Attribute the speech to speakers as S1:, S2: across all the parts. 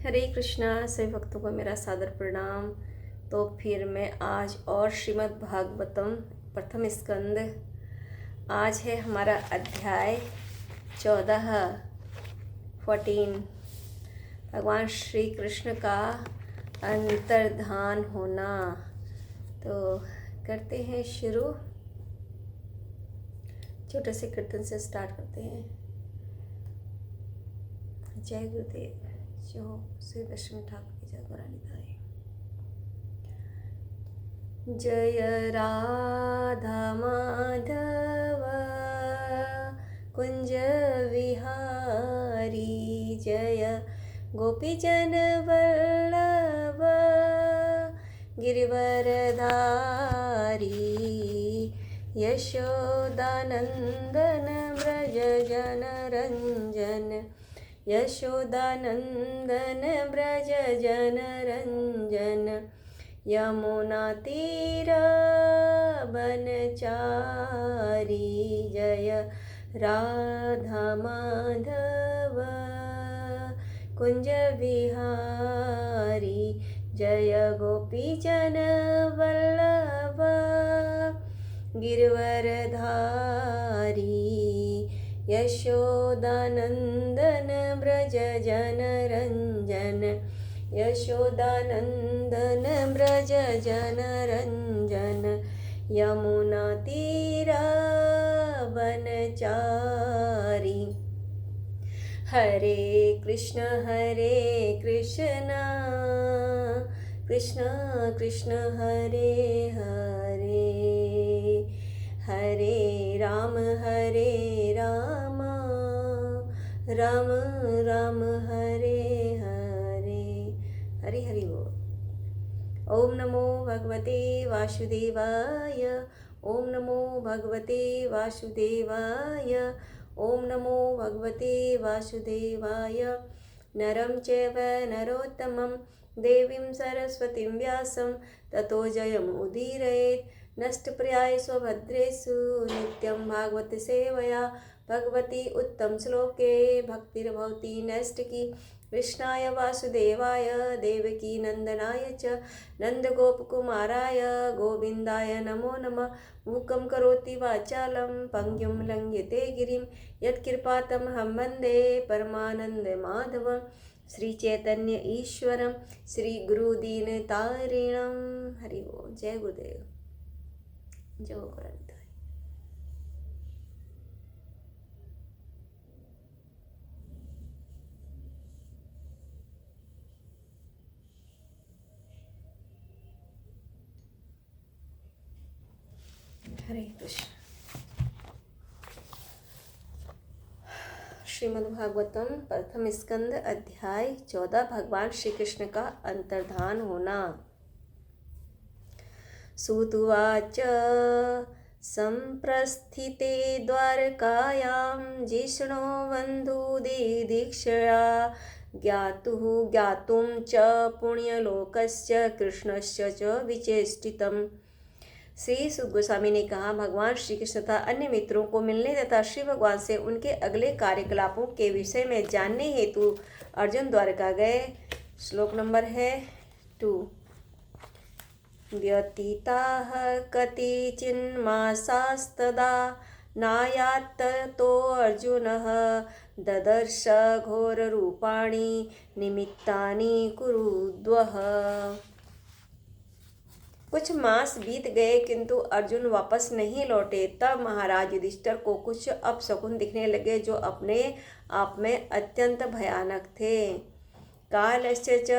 S1: हरे कृष्णा। सभी भक्तों को मेरा सादर प्रणाम। तो फिर मैं आज और श्रीमद् भागवतम प्रथम स्कंद, आज है हमारा अध्याय 14। भगवान श्री कृष्ण का अंतर्धान होना। तो करते हैं शुरू। छोटे से कीर्तन से स्टार्ट करते हैं। जय गुरुदेव। जो श्री दशमी ठाकुर की जय गौरानिताई। जय राधा माधव कुंज विहारी, जय गोपीजन वल्लभ गिरिवरधारी, यशोदानंदन व्रज जनरंजन, यशोदानंदन व्रज जनरंजन, यमुना तीर बनचारी, जय राधा माधव कुंज विहारी, जय गोपीजन वल्लभ गिरिवरधारी, यशोदानंदन व्रज जनरंजन, यशोदानंदन व्रज जनरंजन, यमुना तीरा बनचारी। हरे कृष्ण कृष्ण कृष्ण हरे हरे, हरे राम राम राम हरे हरे। हरि हरि बोल। ओम नमो भगवते वासुदेवाय, ओम नमो भगवते वासुदेवाय, ओम नमो भगवते वासुदेवाय। नरं चैव नरोत्तमं देवीं सरस्वतीं व्यासं ततो जयमुदीरयेत्। नष्टप्राय स्वभद्रेषु नित्यं भागवत सेवया भगवती उत्तम श्लोके भक्तिर्भवति नैष्टिकी। कृष्णाय वासुदेवाय देवकी नंदनाय च नंदगोपकुमाराय गोविंदाय नमो नमः। मूकं करोति वाचालं पंगुं लंघयते गिरिं, यत्कृपातमहं वन्दे परमानन्दमाधवं। श्रीचैतन्य ईश्वरं श्रीगुरुदीनतारिणं। हरि ओम। जय गुरुदेव। जय गौरानिताई। हरे कृष्ण। श्रीमद्भागवतम प्रथम स्कंद अध्याय 14। भगवान श्री कृष्ण का अंतर्धान होना। सुतुवाच संप्रस्थिते द्वारकायां जिष्णो बन्धुदिदीक्षया, ज्ञातुं च पुण्यलोकस्य कृष्णस्य च विचेष्टितम्। श्री सुख गोस्वामी ने कहा, भगवान श्री कृष्ण तथा अन्य मित्रों को मिलने तथा श्री भगवान से उनके अगले कार्यकलापों के विषय में जानने हेतु अर्जुन द्वारका गए। श्लोक नंबर है 2। व्यतीताः कतिचिन्मासास्तदा नायात् ततो अर्जुनः, ददर्श घोररूपाणि निमित्तानि कुरुद्वः। कुछ मास बीत गए किंतु अर्जुन वापस नहीं लौटे। तब महाराज युधिष्ठिर को कुछ अपशकुन दिखने लगे जो अपने आप में अत्यंत भयानक थे। कालस्य च,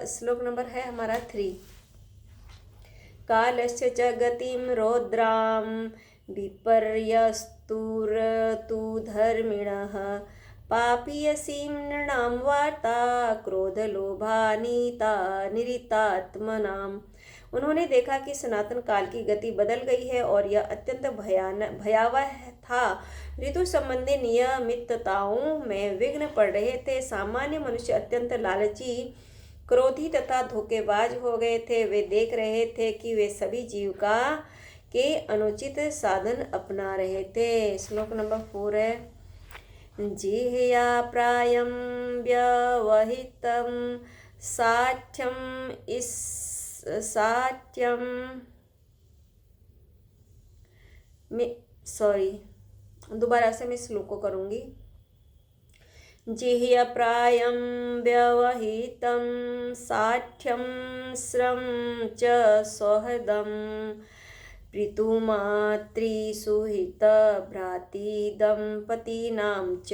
S1: श्लोक नंबर है हमारा 3। कालस्य च गतिं रौद्रां विपर्यस्तुरतु धर्मिणः, पापीयसीं नृणां वार्ता क्रोधलोभानीता निरितात्मनाम्। उन्होंने देखा कि सनातन काल की गति बदल गई है और यह अत्यंत भयावह था। ऋतु संबंधी नियमितताओं में विघ्न पड़ रहे थे। सामान्य मनुष्य अत्यंत लालची, क्रोधी तथा धोखेबाज हो गए थे। वे देख रहे थे कि वे सभी जीविका के अनुचित साधन अपना रहे थे। श्लोक नंबर 4 है। जिह्या प्रायं व्यवहितं साठ्यं सॉरी, दोबारा से मैं श्लोक को करूँगी। जिह्या प्रायं व्यवहितं साठ्यं श्रम च सौहृदं पितुमातृसुहृतभ्रातृदम्पतीनां च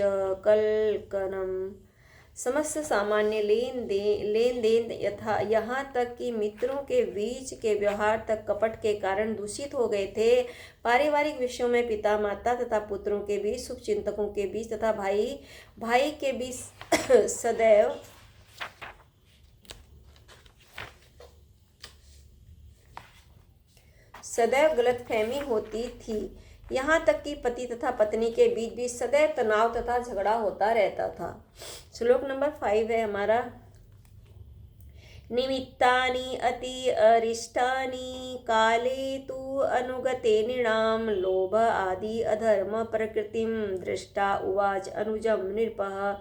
S1: कल्कनम्। समस्त सामान्य लेन देन यथा यहाँ तक कि मित्रों के बीच के व्यवहार तक कपट के कारण दूषित हो गए थे। पारिवारिक विषयों में पिता माता तथा पुत्रों के बीच, शुभचिंतकों के बीच तथा भाई भाई के बीच सदैव गलतफहमी होती थी। यहाँ तक कि पति तथा पत्नी के बीच भी सदैव तनाव तथा झगड़ा होता रहता था। श्लोक नंबर 5 है हमारा। निमित्तानि अति अरिष्टानि काले तु अनुगते नृणाम लोभ आदि अधर्म प्रकृतिम दृष्टा उवाच अनुजम नृपः।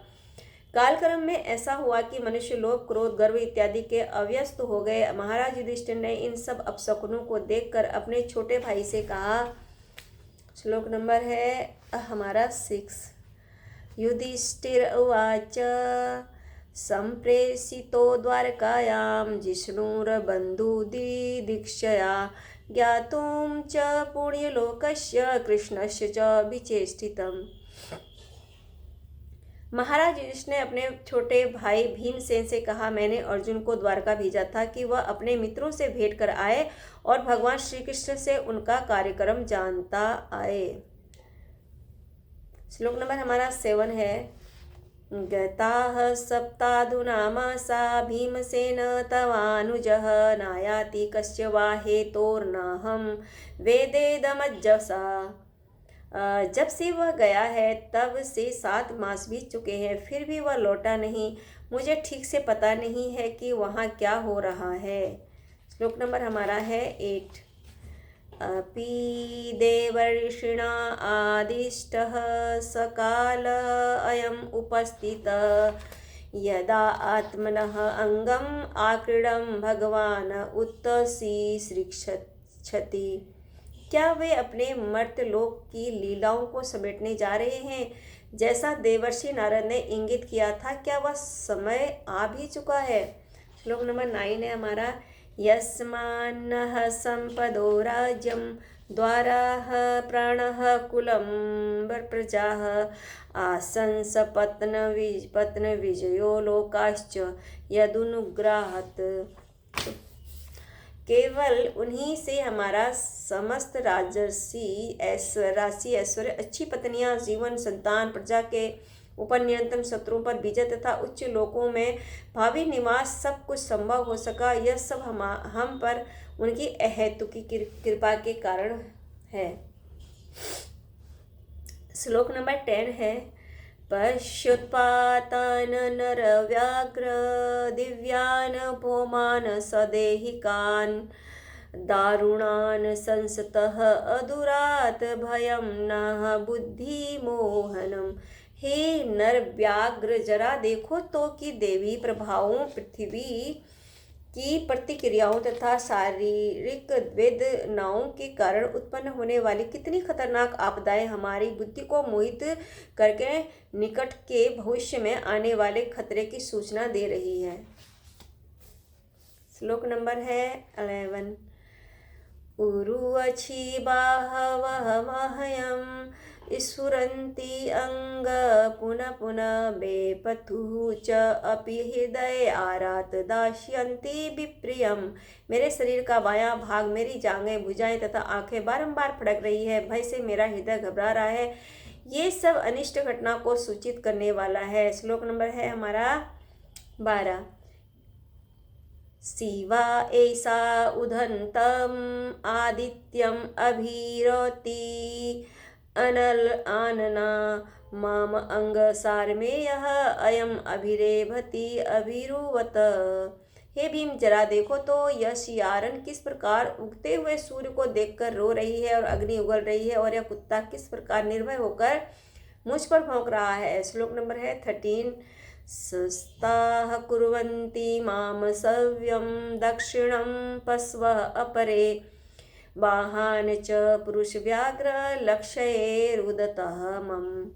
S1: कालक्रम में ऐसा हुआ कि मनुष्य लोभ, क्रोध, गर्व इत्यादि के अव्यस्त हो गए। महाराज युधिष्ठिर ने इन सब अपशकुनों को देखकर अपने छोटे भाई से कहा। श्लोक नंबर है हमारा 6। युधिष्ठिर उवाच संप्रेषितो द्वारकायां जिष्णुर्बन्धुदिदीक्षया ज्ञातुं च पुण्यलोकस्य कृष्णस्य च विचेष्टितम्। महाराज युधिष्ठिर ने अपने छोटे भाई भीमसेन से कहा, मैंने अर्जुन को द्वारका भेजा था कि वह अपने मित्रों से भेंट कर आए और भगवान श्री कृष्ण से उनका कार्यक्रम जानता आए। श्लोक नंबर हमारा 7 है। गताः सप्ताधुना मासा भीमसेन तवानुजः नायाति कस्य वा हेतोर्नाहं वेदेदमज्जसा। जब से वह गया है तब से 7 मास बीत चुके हैं, फिर भी वह लौटा नहीं। मुझे ठीक से पता नहीं है कि वहाँ क्या हो रहा है। श्लोक नंबर हमारा है 8। अपि देवर्षिणा आदिष्टः सकाल अयम् उपस्थितः यदा आत्मनः अंगम आक्रीडं भगवान उत्तसीसृक्षति। क्या वे अपने मर्त्यलोक की लीलाओं को समेटने जा रहे हैं, जैसा देवर्षि नारद ने इंगित किया था? क्या वह समय आ भी चुका है? श्लोक नंबर 9 है हमारा। यस्मान्नः संपदो राज्यं द्वाराः प्राणः कुलं प्रजाः आसंस पत्न विजयो लोकाश्च यदुनुग्रहात्। केवल उन्हीं से हमारा समस्त राजसी ऐश्वर्य, अच्छी पत्नियां, जीवन, संतान, प्रजा के ऊपर नियंत्रण, शत्रुओं पर विजय तथा उच्च लोकों में भावी निवास सब कुछ संभव हो सका। यह सब हम पर उनकी अहेतुकी कृपा के कारण है। श्लोक नंबर 10 है। पश्योत्पातान् नरव्याघ्र दिव्यान् भौमान् सदेहिकान् दारुणान् संसतः अदुरात् भयं न बुद्धिमोहनम्। हे नर व्याघ्र, जरा देखो तो कि देवी प्रभावों, पृथ्वी की प्रतिक्रियाओं तथा शारीरिक वेदनाओं के कारण उत्पन्न होने वाली कितनी खतरनाक आपदाएं हमारी बुद्धि को मोहित करके निकट के भविष्य में आने वाले खतरे की सूचना दे रही है। श्लोक नंबर है 11। उरुवछि बाहवः मह्यं स्फुरन्ति अंग पुनः पुनः बेपथुः च अपि हृदय आरात दास्यन्ति विप्रियम। मेरे शरीर का बायां भाग, मेरी जांघें, भुजाएं तथा आंखें बारंबार फड़क रही है। भय से मेरा हृदय घबरा रहा है। ये सब अनिष्ट घटना को सूचित करने वाला है। श्लोक नंबर है हमारा 12। शिवा ऐसा उदन्तम् आदित्यम अभिरोति अनल आनना माम अंग सारमेयः अयम अभिरेभति अभिरुवत। हे भीम, जरा देखो तो यह सियारन किस प्रकार उगते हुए सूर्य को देखकर रो रही है और अग्नि उगल रही है, और यह कुत्ता किस प्रकार निर्भय होकर मुझ पर भौंक रहा है। श्लोक नंबर है 13। सस्ताः कुर्वन्ति माम सव्यं दक्षिणं पस्वः अपरे वाहान च पुरुष व्याघ्र लक्ष्यैरुदतः मम।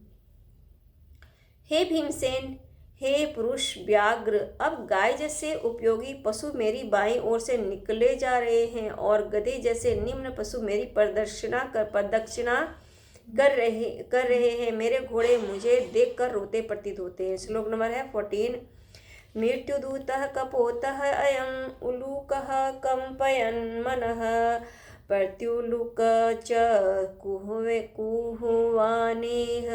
S1: हे भीमसेन, हे पुरुष व्याघ्र, अब गाय जैसे उपयोगी पशु मेरी बाईं ओर से निकले जा रहे हैं और गधे जैसे निम्न पशु मेरी प्रदक्षिणा कर रहे हैं। मेरे घोड़े मुझे देखकर रोते प्रतीत होते हैं। श्लोक नंबर है 14। मृत्युदूतः कपोतः अयं उलूकः कंपयन् मनः प्रत्युलूक च कुहुवानेह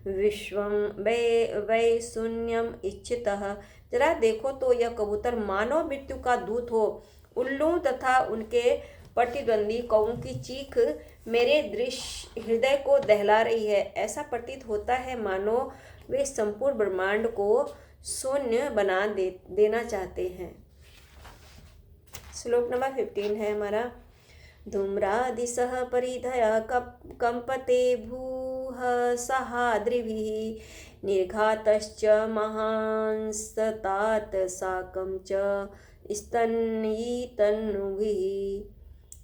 S1: विश्वम वै शून्यम इच्छितः। जरा देखो तो यह कबूतर मानव मृत्यु का दूत हो। उल्लू तथा उनके प्रतिद्वंदी कौओं की चीख मेरे दृश्य हृदय को दहला रही है। ऐसा प्रतीत होता है मानो वे संपूर्ण ब्रह्मांड को शून्य बना देना चाहते हैं। श्लोक नंबर 15 है हमारा। धूम्रादिशः परिधया कंपते भूः सहाद्रिभिः निर्घातश्च महांस्तात साकं च स्तनयितनुभिः।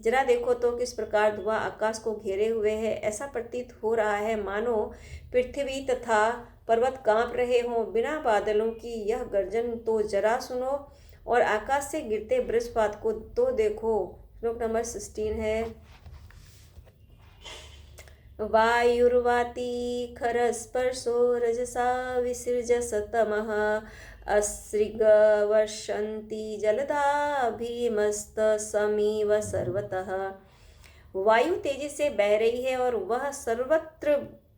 S1: जरा देखो तो किस प्रकार धुआं आकाश को घेरे हुए है। ऐसा प्रतीत हो रहा है मानो पृथ्वी तथा पर्वत कांप रहे हों। बिना बादलों की यह गर्जन तो जरा सुनो और आकाश से गिरते वृक्षपात को तो देखो। श्लोक नंबर 16 है। वायुर्वाती खरस्पर्शो रजसा विसृजस तमः अस्रिगवर्षन्ति जलधा भीमस्तसमीव सर्वतः। वायु तेजी से बह रही है और वह सर्वत्र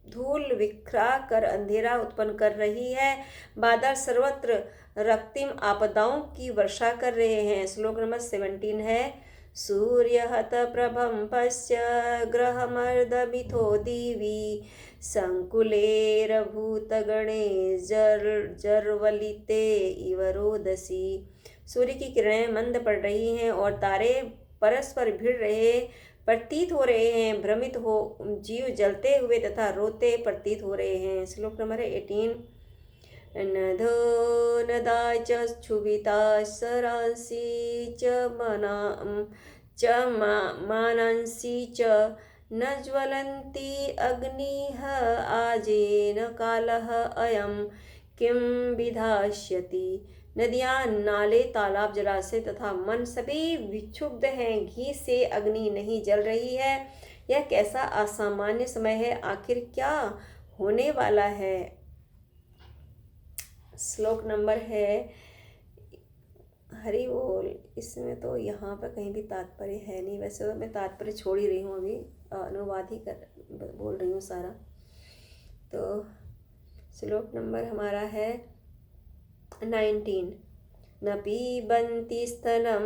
S1: धूल बिखरा कर अंधेरा उत्पन्न कर रही है। बादल सर्वत्र रक्तिम आपदाओं की वर्षा कर रहे हैं। श्लोक नंबर 17 है। सूर्यहत प्रभं पश्य ग्रहमर्दमिथो दिवि संकुलेरभूतगणे जर्वलिते इव रोदसी। सूर्य की किरणें मंद पड़ रही हैं और तारे परस्पर भिड़ रहे प्रतीत हो रहे हैं। भ्रमित हो जीव जलते हुए तथा रोते प्रतीत हो रहे हैं। श्लोक नंबर 18। नधो नदाय च क्षुभिता सरांसि च मानंसि च न ज्वलन्ति अग्निः आजेन कालः अयं किं विधास्यति। नदियाँ, नाले, तालाब, जलाशय तथा मन सभी विक्षुब्ध हैं। घी से अग्नि नहीं जल रही है। यह कैसा असामान्य समय है। आखिर क्या होने वाला है। श्लोक नंबर है हरि बोल। इसमें तो यहाँ पर कहीं भी तात्पर्य है नहीं। वैसे तो मैं तात्पर्य छोड़ ही रही हूँ, अभी अनुवाद ही बोल रही हूँ सारा। तो श्लोक नंबर हमारा है 19। न पीबन्ति स्तनं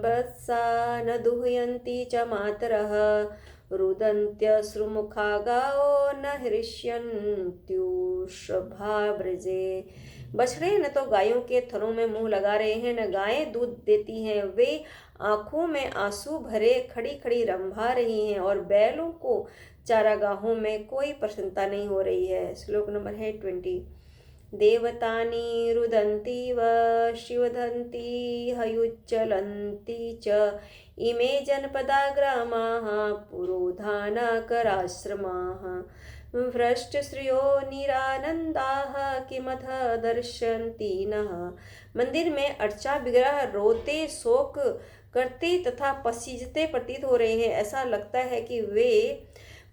S1: वत्सा न दुह्यन्ति च मातरः रुदन्त्यश्रुमुखा गावो न हृष्यन्त्युषभाव्रजे। बछड़े न तो गायों के थनों में मुंह लगा रहे हैं, न गायें दूध देती हैं। वे आंखों में आंसू भरे खड़ी खड़ी रंभा रही हैं और बैलों को चारागाहों में कोई प्रसन्नता नहीं हो रही है। श्लोक नंबर है 20। देवतानि रुदन्ति व शिवधन्ति हयुच्चलन्ति च इमे जनपदा ग्रामाः पुरोधानकराश्रमाः भ्रष्टश्रियो निरानन्दाः किमथ दर्शन्ति नः। मंदिर में अर्चा विग्रह रोते शोक करते तथा पसीजते प्रतीत हो रहे हैं। ऐसा लगता है कि वे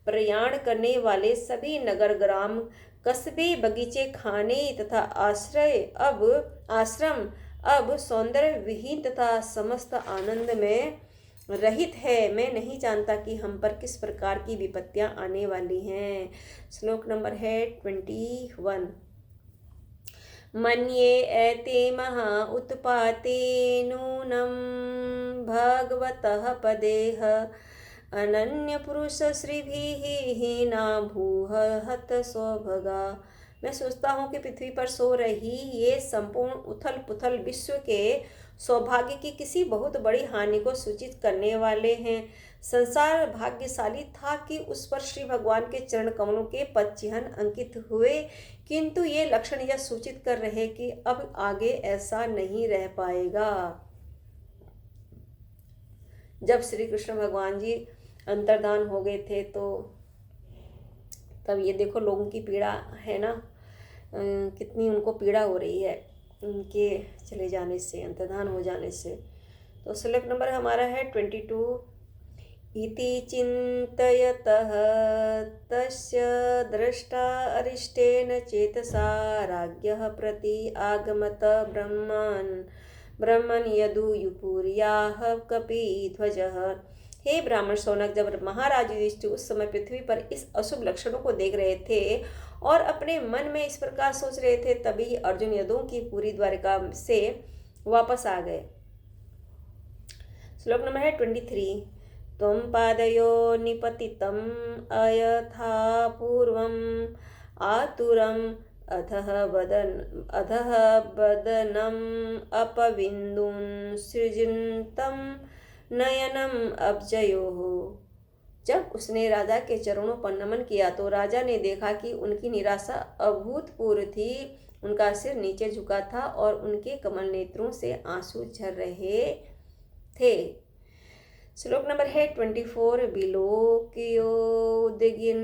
S1: प्रयाण करने वाले सभी नगर ग्राम कस्बे बगीचे खाने तथा आश्रम अब सौंदर्य विहीन तथा समस्त आनंद में रहित है। मैं नहीं जानता कि हम पर किस प्रकार की विपत्तियां आने वाली हैं। श्लोक नंबर है 21। मन्ये एते महा उत्पाते नूनं भगवतः पदेह अनन्य पुरुष श्रीभिः हीना भूः हत सौभगा। मैं सोचता हूँ कि पृथ्वी पर सो रही ये संपूर्ण उथल पुथल विश्व के सौभाग्य की किसी बहुत बड़ी हानि को सूचित करने वाले हैं। संसार भाग्यशाली था कि उस पर श्री भगवान के चरण कमलों के पद चिन्ह अंकित हुए, किंतु ये लक्षण यह सूचित कर रहे कि अब आगे ऐसा नहीं रह पाएगा। जब श्री कृष्ण भगवान जी अंतर्धान हो गए थे तो तब ये देखो लोगों की पीड़ा है ना, कितनी उनको पीड़ा हो रही है उनके चले जाने से, अंतर्धान हो जाने से। तो श्लोक नंबर हमारा है 22। इति चिन्तयतः तस्य दृष्टा अरिष्टेन चेतसा राज्ञः प्रति आगमत ब्रह्मन् यदुयुपुर्याः कपिध्वजः। हे ब्राह्मण शौनक, जब महाराज युधिष्ठिर उस समय पृथ्वी पर इस अशुभ लक्षणों को देख रहे थे और अपने मन में इस प्रकार सोच रहे थे, तभी अर्जुन यदुओं की पूरी द्वारिका से वापस आ गए। श्लोक नंबर है 23। त्वं पादयो निपतितम् अयथा पूर्वम् आतुरम् अधः बदनम् अपविन्दुं सृजन्तं नयनम अब्जयोः। जब उसने राजा के चरणों पर नमन किया तो राजा ने देखा कि उनकी निराशा अभूतपूर्व थी। उनका सिर नीचे झुका था और उनके कमल नेत्रों से आंसू झर रहे थे। श्लोक नंबर है 24। विलोक्योद्गिन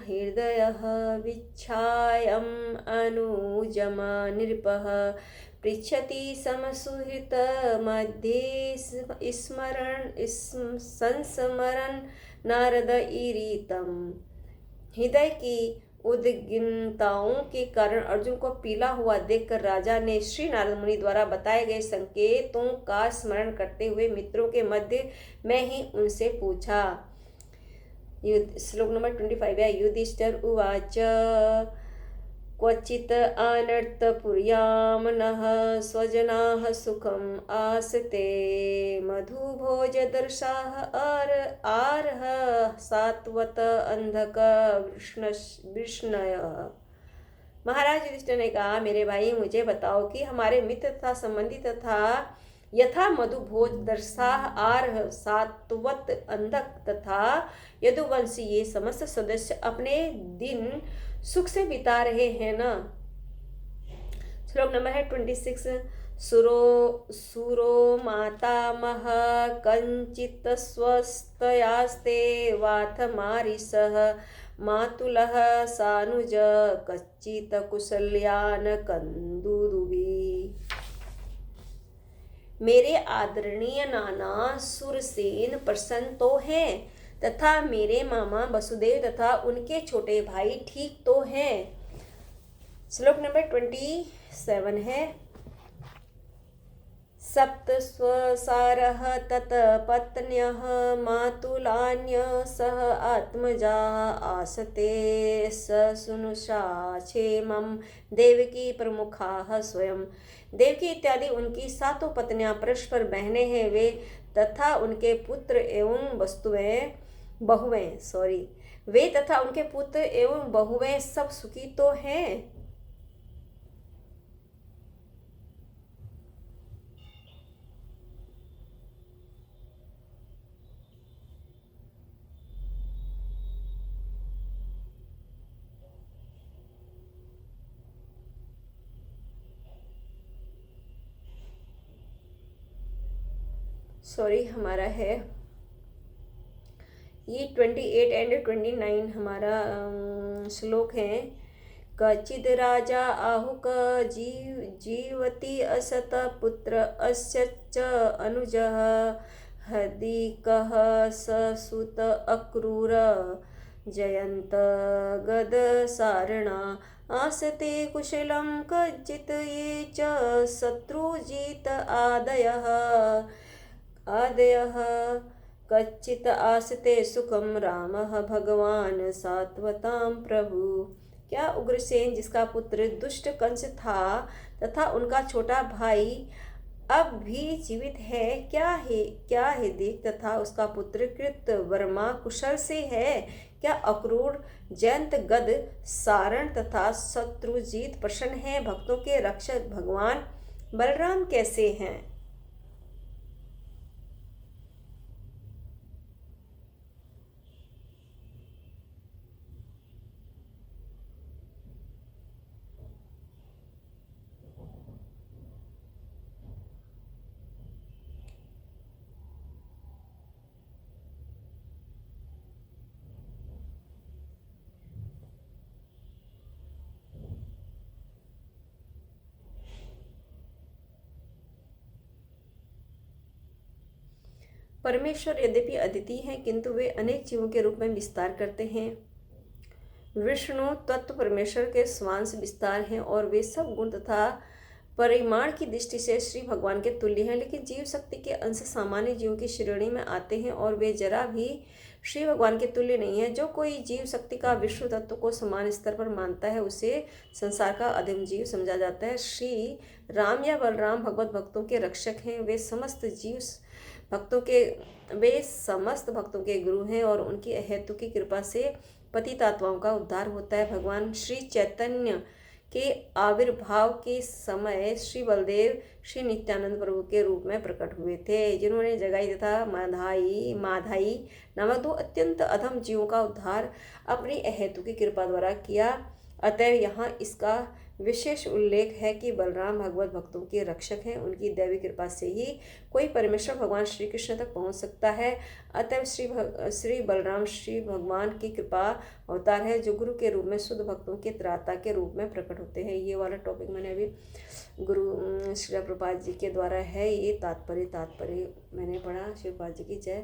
S1: हृदयः विच्छायम् अनुजम नृपः पृच्छति समसुहृत मध्ये संस्मरन् नारद ईरितम। हृदय की उद्विग्नताओं के कारण अर्जुन को पीला हुआ देखकर राजा ने श्री नारद मुनि द्वारा बताए गए संकेतों का स्मरण करते हुए मित्रों के मध्य में ही उनसे पूछा। श्लोक नंबर 25 है। युधिष्ठिर उवाच क्वचित् अनर्थपुर्यां नः स्वजनाः सुखम् आस्ते मधुभोजदर्शाः आर्ह सात्वत अंधक वृष्णयः। महाराज युधिष्ठिर ने कहा, मेरे भाई मुझे बताओ कि हमारे मित्र तथा संबंधी तथा यथा मधुभोज दर्शाह आर्ह सात्वत अंधक तथा यदुवंशी ये समस्त सदस्य अपने दिन सुख से बिता रहे हैं ना। श्लोक नंबर है 26। सुरो मातामह कंचित स्वस्तयास्ते वाथ मारिसः मातुलः सानुज कच्चित कुशल्यान कंदुदुबी। मेरे आदरणीय नाना सुरसेन प्रसन्न तो हैं तथा मेरे मामा वसुदेव तथा उनके छोटे भाई ठीक तो हैं। श्लोक नंबर 27 है। सप्त स्वसारः तत पत्न्यः मातुलान्य सह आत्मजा आसते ससुनुषा क्षेमं देवकी प्रमुखाः स्वयं। देवकी इत्यादि उनकी सातों पत्नियां परस्पर बहनें हैं, वे तथा उनके पुत्र एवं बहुएं सब सुखी तो हैं। हमारा है ये 28 एंड 29 हमारा श्लोक है। कचिद राजा आहुक जीवति असत पुत्र अस्य च अनुजः हदिकः ससुत अक्रूर जयंत गदसारणा आसते कुशलं कचित् ये च शत्रुजित आदयः कच्चित् आसते सुखम रामः भगवान सात्वतां प्रभु। क्या उग्रसेन जिसका पुत्र दुष्ट कंस था तथा उनका छोटा भाई अब भी जीवित है, क्या है देख, तथा उसका पुत्र कृत वर्मा कुशल से है क्या? अक्रूर जयंत गद सारण तथा शत्रुजीत प्रसन्न है? भक्तों के रक्षक भगवान बलराम कैसे हैं? परमेश्वर यद्यपि अद्वितीय हैं, किंतु वे अनेक जीवों के रूप में विस्तार करते हैं। विष्णु तत्व परमेश्वर के स्वांश विस्तार हैं और वे सब गुण तथा परिमाण की दृष्टि से श्री भगवान के तुल्य हैं, लेकिन जीव शक्ति के अंश सामान्य जीवों की श्रेणी में आते हैं और वे जरा भी श्री भगवान के तुल्य नहीं है। जो कोई जीव शक्ति का विष्णु तत्व को समान स्तर पर मानता है उसे संसार का अधम जीव समझा जाता है। श्री राम या बलराम भगवत भक्तों के रक्षक हैं। वे समस्त भक्तों के गुरु हैं और उनकी हेतु की कृपा से पतित आत्माओं का उद्धार होता है। भगवान श्री चैतन्य के आविर्भाव के समय श्री बलदेव श्री नित्यानंद प्रभु के रूप में प्रकट हुए थे, जिन्होंने जगाई तथा माधाई नामक दो अत्यंत अधम जीवों का उद्धार अपनी अहेतु की कृपा द्वारा किया। अतः यहाँ इसका विशेष उल्लेख है कि बलराम भगवत भक्तों के रक्षक हैं। उनकी दैवी कृपा से ही कोई परमेश्वर भगवान श्री कृष्ण तक पहुँच सकता है। अतः श्री बलराम श्री भगवान की कृपा अवतार है, जो गुरु के रूप में शुद्ध भक्तों के त्राता के रूप में प्रकट होते हैं। ये वाला टॉपिक मैंने अभी गुरु श्री प्रभुपाद जी के द्वारा है। ये तात्पर्य मैंने पढ़ा। श्री प्रभुपाद जी की जय।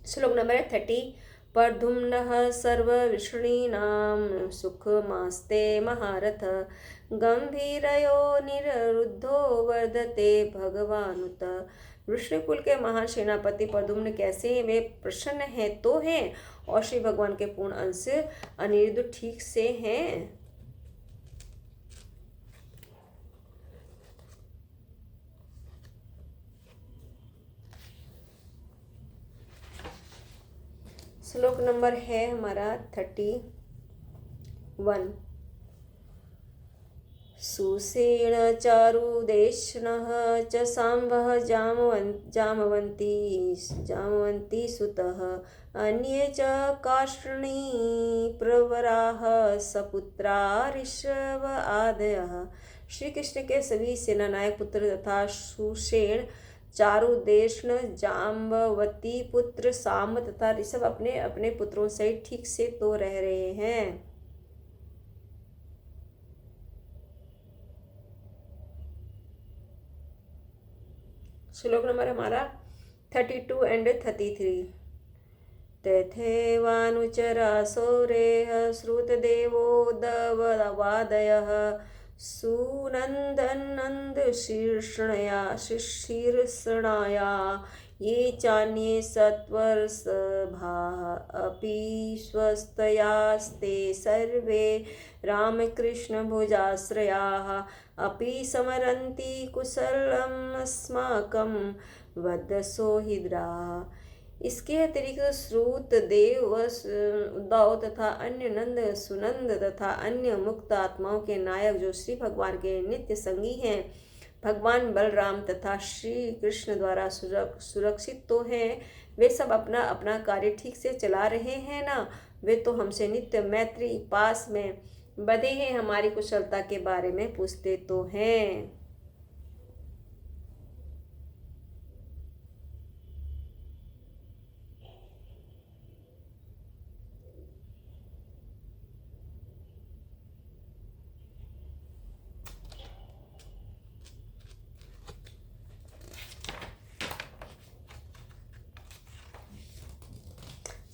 S1: श्लोक नंबर 30। प्रद्युम्नः सर्ववृष्णीनां सुखमास्ते महारथ गंभीरयो निरुद्धो वर्धते भगवानुत। वृष्णिकुल के महान सेनापति प्रद्युम्न कैसे हैं? वे प्रसन्न हैं तो हैं और श्री भगवान के पूर्ण अंश अनिरुद्ध ठीक से हैं। श्लोक नंबर है हमारा 31। सुषेण चारुदेशनः च सांबः जामवन्ती सुतः अन्ये च कार्ष्णी प्रवराः सपुत्रा ऋषभ आदयः। श्री कृष्ण के सभी सेनानायक पुत्र तथा सुषेण, चारुदेशन, जाम्बवती पुत्र सांब तथा ऋषभ अपने अपने पुत्रों से ठीक से तो रह रहे हैं। श्लोक नंबर हमारा 32 एंड 33। तथैवानुचरा सौरेह श्रुतदेवोदवादयः सुनन्दनन्द शीर्षणाया ये चान्ये सत्वर्षभाः अपि स्वस्तयास्ते सर्वे रामकृष्णभुजाश्रयाः अपि समरन्ति कुशलम् अस्माकं वदसोहिद्राः। इसके अतिरिक्त श्रुत देव उद्धव तथा अन्य नंद सुनंद तथा अन्य मुक्त आत्माओं के नायक जो श्री भगवान के नित्य संगी हैं, भगवान बलराम तथा श्री कृष्ण द्वारा सुरक्षित तो हैं। वे सब अपना अपना कार्य ठीक से चला रहे हैं ना? वे तो हमसे नित्य मैत्री पास में बधे हैं, हमारी कुशलता के बारे में पूछते तो हैं।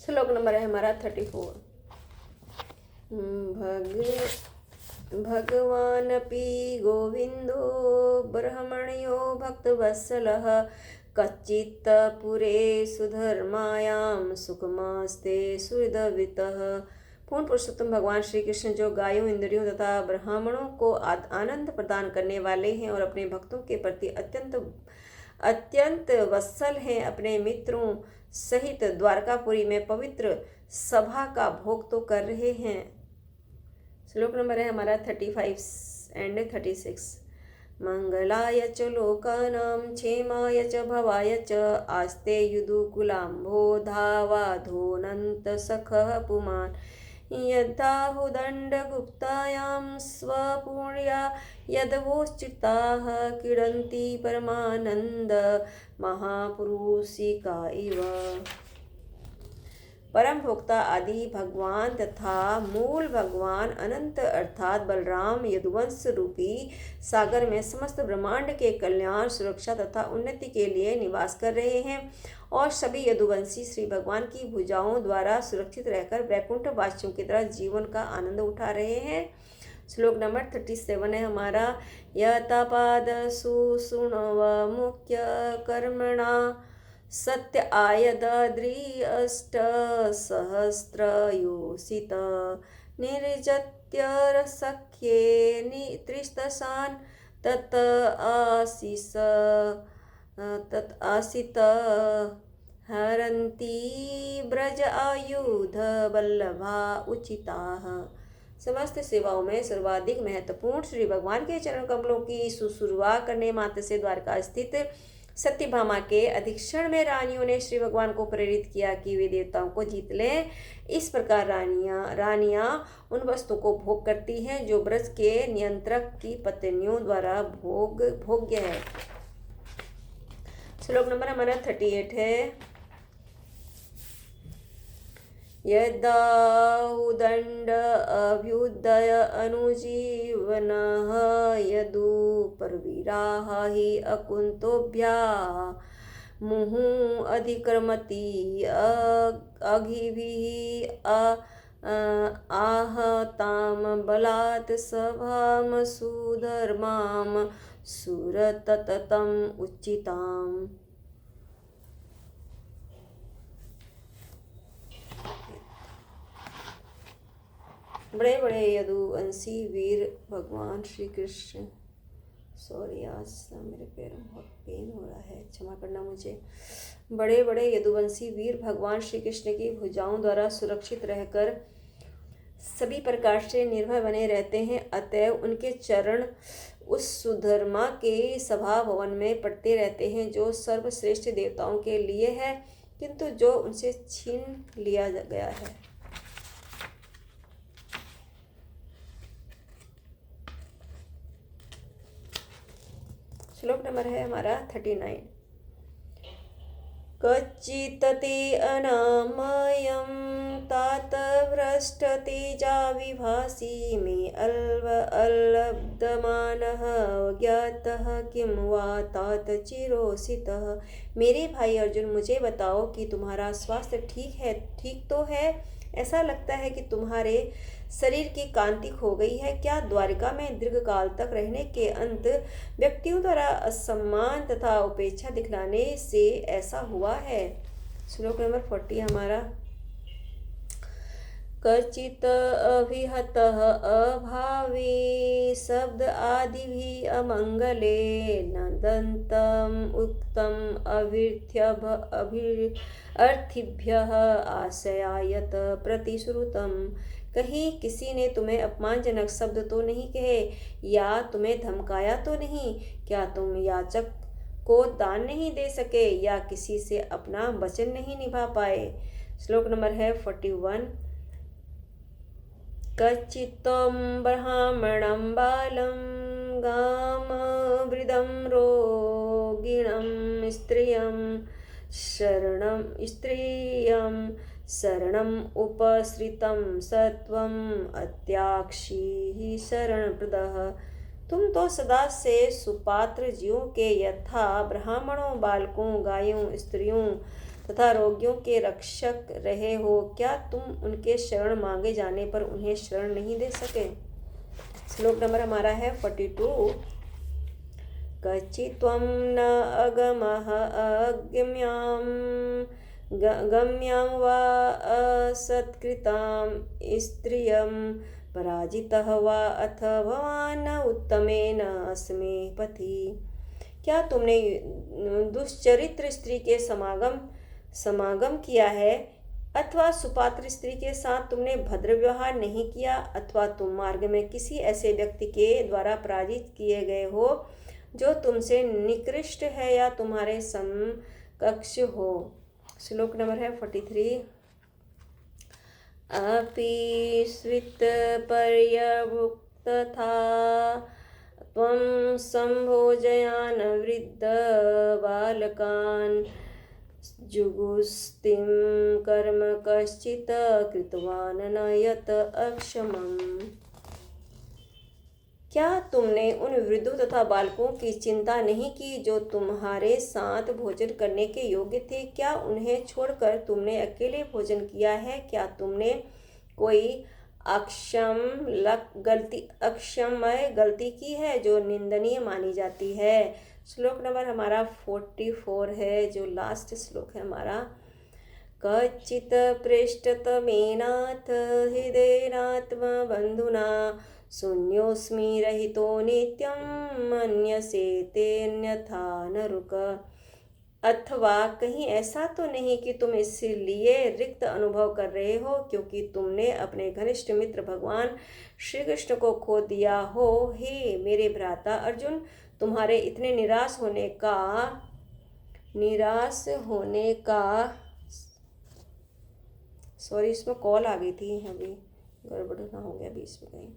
S1: श्लोक नंबर है हमारा 34। भगवानपि गोविंदो ब्रह्मण्यो भक्तवत्सलः कच्चित् पुरे सुधर्मायां सुखमास्ते सुहृदवितः पूर्ण पुरुषोत्तम भगवान श्री कृष्ण जो गायों, इंद्रियों तथा ब्राह्मणों को आनंद प्रदान करने वाले हैं और अपने भक्तों के प्रति अत्यंत अत्यंत वत्सल हैं, अपने मित्रों सहित द्वारकापुरी में पवित्र सभा का भोग तो कर रहे हैं। श्लोक नंबर है हमारा 35 एंड 36। मंगलाय च लोकानां क्षेमाय च भवाय च आस्ते युदुकुलाम्भो धावाधोनन्त सखः पुमान् यद्दाहुदण्डगुप्तायां स्वपुण्या यदवोश्चिताः क्रीडन्ति परमानन्द महापुरुषिका इव। परम भोक्ता आदि भगवान तथा मूल भगवान अनंत अर्थात बलराम यदुवंश रूपी सागर में समस्त ब्रह्मांड के कल्याण, सुरक्षा तथा उन्नति के लिए निवास कर रहे हैं और सभी यदुवंशी श्री भगवान की भुजाओं द्वारा सुरक्षित रहकर वैकुंठ वासियों की तरह जीवन का आनंद उठा रहे हैं। श्लोक नंबर 37 है हमारा। यतापाद सुसुणव मुख्य कर्मणा सत्य आयद्री अष्ट सहस्रयोषित निर्जत्य सख्ये त्रिस्तशान तत् आसीत हरन्ति ब्रज आयुध बल्लभा उचिताः। समस्त सेवाओं में सर्वाधिक महत्वपूर्ण श्री भगवान के चरण कमलों की सुशुरुआ करने मात्र से द्वारका स्थित सत्यभामा के अधीक्षण में रानियों ने श्री भगवान को प्रेरित किया कि वे देवताओं को जीत लें। इस प्रकार रानियां उन वस्तुओं को भोग करती हैं जो ब्रज के नियंत्रक की पत्नियों द्वारा भोग्य है। श्लोक नंबर हमारा 38 है। यदाहुदण्ड अभ्युदय अनुजीवनः यदुपर्वीराः हि अकुन्तोभ्या मुहुः अधिक्रमति अघिभिः आहतां बलात् सभां सुधर्मां सुरततम् उच्चिताम्। बड़े बड़े यदुवंशी वीर भगवान श्री कृष्ण, सॉरी आज मेरे पैरों में बहुत पेन हो रहा है, क्षमा करना मुझे। बड़े बड़े यदुवंशी वीर भगवान श्री कृष्ण की भुजाओं द्वारा सुरक्षित रहकर सभी प्रकार से निर्भय बने रहते हैं, अतएव उनके चरण उस सुधर्मा के सभा भवन में पड़ते रहते हैं जो सर्वश्रेष्ठ देवताओं के लिए है, किंतु जो उनसे छीन लिया गया है। श्लोक नंबर है हमारा 39। कच्चित्ते अनामयं तात भ्रष्टतेजा विभासी मे अल्लब्धमानः ज्ञातः किं वा तात चिरोसितः। मेरे भाई अर्जुन, मुझे बताओ कि तुम्हारा स्वास्थ्य ठीक तो है? ऐसा लगता है कि तुम्हारे शरीर की कांति खो गई है। क्या द्वारिका में दीर्घकाल तक रहने के अंत व्यक्तियों द्वारा असम्मान तथा उपेक्षा दिखलाने से ऐसा हुआ है? श्लोक नंबर 40 हमारा। कचित अभिहतः अभावे शब्द आदि भी अमंगले नदन्तम् उक्तम् अभिर्थिभ्यः आशयायत प्रतिश्रुतम्। कहीं किसी ने तुम्हें अपमानजनक शब्द तो नहीं कहे या तुम्हें धमकाया तो नहीं? क्या तुम याचक को दान नहीं दे सके या किसी से अपना वचन नहीं निभा पाए? श्लोक नंबर है 41। कच्चित्तं ब्राह्मणं बालं गाम वृद्धं रोगिणं स्त्रियं शरणम् उपसृतं सत्वम् अत्याक्षी शरणप्रदः। तुम तो सदा से सुपात्र जीवों के यथा ब्राह्मणों, बालकों, गायों, स्त्रियों तथा रोगियों के रक्षक रहे हो। क्या तुम उनके शरण मांगे जाने पर उन्हें शरण नहीं दे सके? श्लोक नंबर हमारा है 42। कच्चित्त्वं न अगमः अगम्यां गम्यां वा असत्कृतां स्त्रियं पराजितः वा अथ भवान् उत्तमेन अस्मे पथि। क्या तुमने दुश्चरित्र स्त्री के समागम किया है, अथवा सुपात्र स्त्री के साथ तुमने भद्र व्यवहार नहीं किया, अथवा तुम मार्ग में किसी ऐसे व्यक्ति के द्वारा पराजित किए गए हो जो तुमसे निकृष्ट है या तुम्हारे समकक्ष हो। श्लोक नंबर है 43। अपि स्वित्पर्यभुक्त था त्वं सम्भोजयान् वृद्ध बालकान् जुगुस्तिं कर्म कश्चित् कृतवान् न यत् अक्षमम्। क्या तुमने उन वृद्धों तथा बालकों की चिंता नहीं की जो तुम्हारे साथ भोजन करने के योग्य थे? क्या उन्हें छोड़कर तुमने अकेले भोजन किया है? क्या तुमने कोई अक्षम्य गलती की है जो निंदनीय मानी जाती है? श्लोक नंबर हमारा 44 है, जो लास्ट श्लोक है हमारा। कच्चित पृष्ठतमेनाथ हृदयेनात्मबन्धुना शून्योऽस्मि रहितो नित्यं मन्यसे तेऽन्यथा नरुक। अथवा कहीं ऐसा तो नहीं कि तुम इसलिए रिक्त अनुभव कर रहे हो क्योंकि तुमने अपने घनिष्ठ मित्र भगवान श्री कृष्ण को खो दिया हो। हे मेरे भ्राता अर्जुन, तुम्हारे इतने निराश होने का सॉरी, इसमें कॉल आ गई थी, अभी गड़बड़ ना हो गया बीच में कहीं।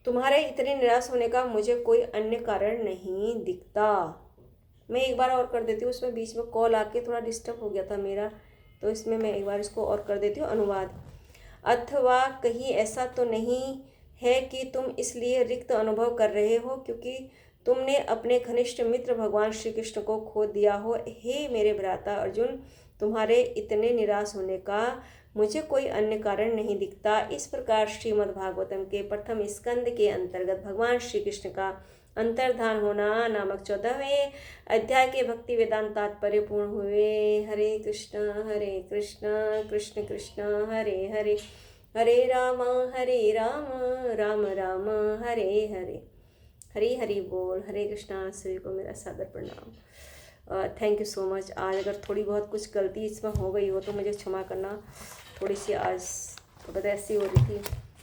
S1: तुम्हारे इतने निराश होने का मुझे कोई अन्य कारण नहीं दिखता। मैं एक बार और कर देती हूँ, उसमें बीच में कॉल आके थोड़ा डिस्टर्ब हो गया था मेरा, तो इसमें मैं एक बार इसको और कर देती हूँ अनुवाद। अथवा कहीं ऐसा तो नहीं है कि तुम इसलिए रिक्त अनुभव कर रहे हो क्योंकि तुमने अपने घनिष्ठ मित्र भगवान श्री कृष्ण को खो दिया हो। हे मेरे भ्राता अर्जुन, तुम्हारे इतने निराश होने का मुझे कोई अन्य कारण नहीं दिखता। इस प्रकार श्रीमद् भागवतम के प्रथम स्कंद के अंतर्गत भगवान श्री कृष्ण का अंतर्धान होना नामक 14वें अध्याय के भक्ति वेदांत तात्पर्य पूर्ण हुए। हरे कृष्ण कृष्ण कृष्ण हरे हरे, हरे राम राम राम हरे हरे। हरी हरी बोल। हरे कृष्णा। सभी को मेरा सादर प्रणाम। Thank you so much. आज अगर थोड़ी बहुत कुछ गलती इसमें हो गई हो तो मुझे क्षमा करना। थोड़ी सी आज थोड़ा ऐसी हो रही थी,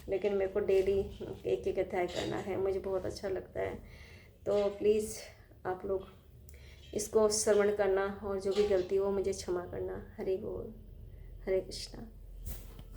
S1: लेकिन मेरे को डेली एक एक अध्याय करना है, मुझे बहुत अच्छा लगता है। तो प्लीज़ आप लोग इसको श्रवण करना और जो भी गलती हो मुझे क्षमा करना। हरि बोल। हरे कृष्णा।